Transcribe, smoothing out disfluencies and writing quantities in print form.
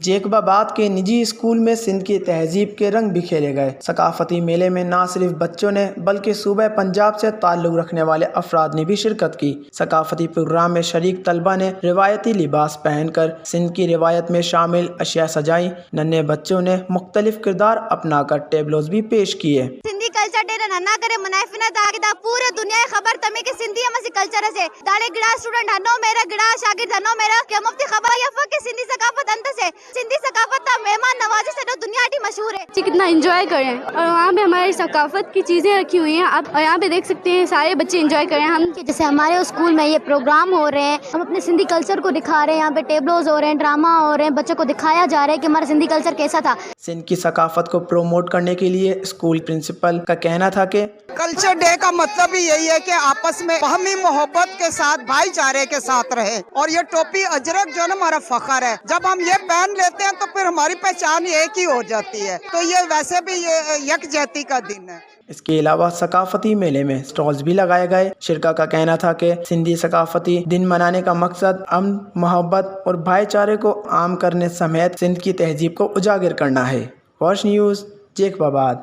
جیکباباد کے نجی اسکول میں سندھ کی تہذیب کے رنگ بھی کھیلے گئے۔ ثقافتی میلے میں نہ صرف بچوں نے بلکہ صوبہ پنجاب سے تعلق رکھنے والے افراد نے بھی شرکت کی۔ ثقافتی پروگرام میں شریک طلبہ نے روایتی لباس پہن کر سندھ کی روایت میں شامل اشیاء سجائیں۔ ننھے بچوں نے مختلف کردار اپنا کر ٹیبلوز بھی پیش کیے۔ سندھی کلچر ڈے ننا کرے منافنا تا پورے دنیا خبر تمہیں کہ سندھی ہمیں کلچر سے داڑے گڑا اسٹوڈنٹ ہنو میرا گڑا شاگرد ہنو میرا کہ مفتی خبر یا کہ سندھی ثقافت انت سے سندھی ثقافت تا مہمان نوازی سے دنیا کی مشہور ہے۔ کتنا انجوائے کریں اور وہاں پہ ہماری ثقافت کی چیزیں رکھی ہوئی ہیں آپ یہاں پہ دیکھ سکتے ہیں، سارے بچے انجوائے کریں۔ ہم جیسے ہمارے اسکول میں یہ پروگرام ہو رہے ہیں، ہم اپنے سندھی کلچر کو دکھا رہے ہیں، یہاں پہ ٹیبلوز ہو رہے ہیں، ڈرامہ ہو رہے ہیں، بچوں کو دکھایا جا رہا ہے کہ ہمارا سندھی کلچر کیسا تھا۔ سندھ کی ثقافت کو پروموٹ کرنے کے لیے اسکول پرنسپل کا کہنا تھا کہ کلچر ڈے کا مطلب ہی یہی ہے کہ آپس میں باہمی محبت کے ساتھ بھائی چارے کے ساتھ رہے، اور یہ ٹوپی اجرک جو ہے نا ہمارا فخر ہے۔ جب ہم یہ پہن لیتے ہیں تو پھر ہماری پہچان ایک ہی ہو جاتی ہے، تو یہ ویسے بھی یہ یکجہتی کا دن ہے۔ اس کے علاوہ ثقافتی میلے میں سٹالز بھی لگائے گئے۔ شرکا کا کہنا تھا کہ سندھی ثقافتی دن منانے کا مقصد امن، محبت اور بھائی چارے کو عام کرنے سمیت سندھ کی تہذیب کو اجاگر کرنا ہے۔ Wash news, جیکباباد۔